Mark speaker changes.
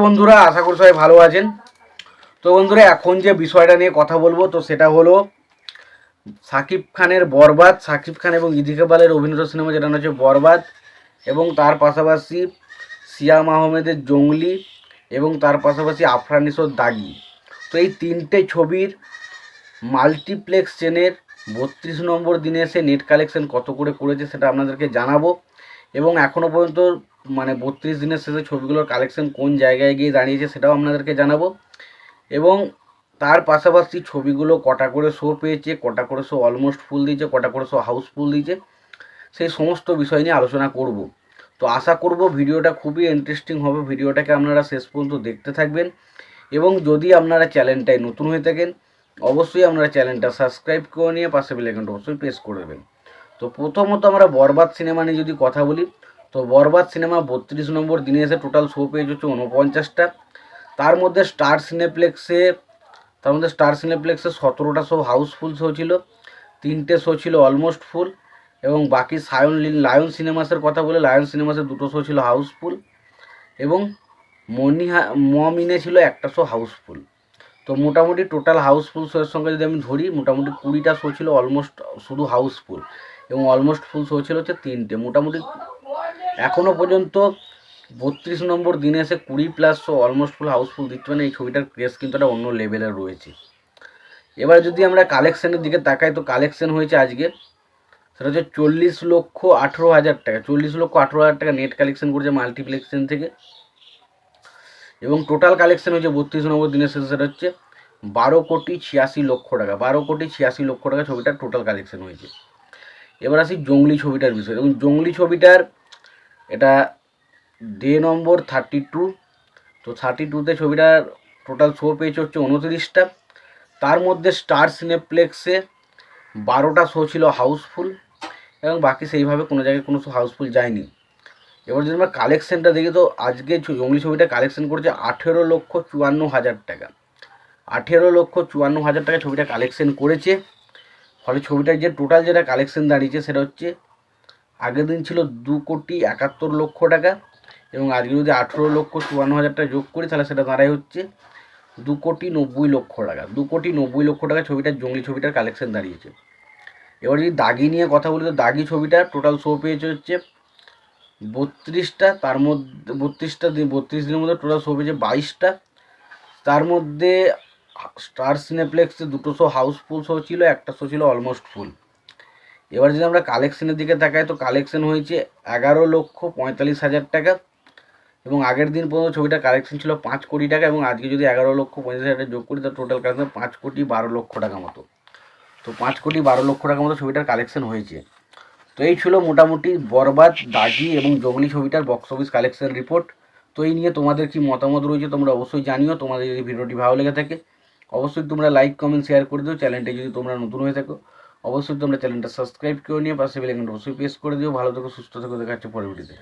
Speaker 1: বন্ধুরা, আশা করি সবাই ভালো আছেন। তো বন্ধুরা, এখন যে বিষয়টা নিয়ে কথা বলবো তো সেটা হলো শাকিব খানের বরবাদ। শাকিব খান এবং ইদি ইকবালের অভিনীত সিনেমা যেটা হচ্ছে বরবাদ, এবং তার পাশাপাশি সিয়াম আহমেদের জঙ্গলি, এবং তার পাশাপাশি আফরানিসোর দাগি। তো এই তিনটে ছবির মাল্টিপ্লেক্স চেনের 32 নম্বর দিনে এসে নেট কালেকশন কত করে করেছে সেটা আপনাদেরকে জানাবো। এবং এখনও পর্যন্ত 32 দিনের শেষে ছবিগুলোর কালেকশন কোন জায়গায় গিয়ে দাঁড়িয়েছে সেটাও আপনাদেরকে জানাবো। এবং তার পাশাপাশি ছবিগুলো কটা করে শো পেয়েছে, কটা করে শো অলমোস্ট ফুল দিয়েছে, কটা করে শো হাউসফুল দিয়েছে, সেই সমস্ত বিষয় নিয়ে আলোচনা করব। তো আশা করব ভিডিওটা খুবই ইন্টারেস্টিং হবে। ভিডিওটাকে আপনারা শেষ পর্যন্ত দেখতে থাকবেন। এবং যদি আপনারা চ্যানেলটায় নতুন হয়ে থাকেন, অবশ্যই আপনারা চ্যানেলটা সাবস্ক্রাইব করে নিয়ে পাশে বেল আইকনটা অবশ্যই প্রেস করে দেবেন। তো প্রথমত আমরা বরবাদ সিনেমা নিয়ে যদি কথা বলি, তো বরবাদ সিনেমা 32 নম্বর দিনে এসে টোটাল শো পেয়েছে হচ্ছে 49টা। তার মধ্যে স্টার সিনেপ্লেক্সে 17টা শো হাউসফুল শো ছিল, 3টে শো ছিল অলমোস্ট ফুল, এবং বাকি লায়ন সিনেমাসের কথা বলে লায়ন সিনেমাসের 2টো শো ছিল হাউসফুল, এবং মমিনে ছিল 1টা শো হাউসফুল। তো মোটামুটি টোটাল হাউসফুল শোয়ের সঙ্গে যদি আমি ধরি, মোটামুটি 20টা শো ছিল অলমোস্ট শুধু হাউসফুল, এবং অলমোস্ট ফুল শো ছিল হচ্ছে 3টে। মোটামুটি এখনও পর্যন্ত 32 নম্বর দিনে এসে 20+ শো অলমোস্ট ফুল হাউসফুল দিচ্ছে, মানে এই ছবিটার ক্রেজ কিন্তু একটা অন্য লেভেলের রয়েছে। এবার যদি আমরা কালেকশানের দিকে তাকাই, তো কালেকশান হয়েছে আজকে সেটা হচ্ছে 40,18,000 টাকা। 40,18,000 টাকা নেট কালেকশন করেছে মাল্টিপ্লেক্সন থেকে। এবং টোটাল কালেকশন হয়েছে 32 নম্বর দিনের শেষে সেটা হচ্ছে 12,86,00,000 টাকা। 12,86,00,000 টাকা ছবিটার টোটাল কালেকশন হয়েছে। এবার আসি জঙ্গলি ছবিটার বিষয়ে। এবং জঙ্গলি ছবিটার এটা ডে নম্বর 32। তো 32তে ছবিটার টোটাল শো পেয়েছে হচ্ছে 29টা। তার মধ্যে স্টার সিনেপ্লেক্সে 12টা শো ছিল হাউসফুল, এবং বাকি সেইভাবে কোনো জায়গায় কোনো শো হাউসফুল যায়নি। এবার যদি আমরা কালেকশানটা দেখি, তো আজকে জঙ্গলি ছবিটা কালেকশন করেছে 18,54,000 টাকা। 18,54,000 টাকা ছবিটা কালেকশন করেছে। ফলে ছবিটার যে টোটাল যেটা কালেকশন দাঁড়িয়েছে সেটা হচ্ছে, আগের দিন ছিল 2,71,00,000 টাকা, এবং আজকে যদি 18,54,000 টাকা যোগ করি তাহলে সেটা দাঁড়ায় হচ্ছে 2,90,00,000 টাকা। 2,90,00,000 টাকা ছবিটার জঙ্গলি ছবিটার কালেকশন দাঁড়িয়েছে। এবার যদি দাগি নিয়ে কথা বলি, তো দাগি ছবিটা টোটাল শো পেয়েছে হচ্ছে 32টা। তার মধ্যে 32 দিনের মধ্যে টোটাল শো পেয়েছে 22টা। তার মধ্যে স্টার সিনেপ্লেক্সে 2টো শো হাউসফুল শো ছিল, 1টা শো ছিল অলমোস্ট ফুল। এবার যদি আমরা কালেকশনের দিকে তাকাই, তো কালেকশন হয়েছে 11,45,000 টাকা, এবং আগের দিন পর্যন্ত ছবিটা কালেকশন ছিল 5 কোটি টাকা, এবং আজকে যদি 11,45,000 টাকা যোগ করি তো টোটাল কালেকশন 5,12,00,000 টাকা মতো। তো 5,12,00,000 টাকা মতো ছবিটার কালেকশন হয়েছে। তো এই ছিল মোটামুটি বরবাদ, দাগি এবং জঙ্গলি ছবিটার বক্স অফিস কালেকশন রিপোর্ট। তো এই নিয়ে তোমাদের কি মতামত রয়েছে তোমরা অবশ্যই জানিও। তোমাদের যদি ভিডিওটি ভালো লেগে থাকে অবশ্যই তোমরা লাইক কমেন্ট শেয়ার করে দিও। চ্যানেলটা যদি তোমরা নতুন হয়ে থাকো অবশ্যই তোমরা চ্যানেলটা সাবস্ক্রাইব করে নিয়ে পাশে বেল আইকনটা অবশ্যই প্রেস করে দিও। ভালো থেকো, সুস্থ থেকো, দেখা হচ্ছে পরের ভিডিওতে।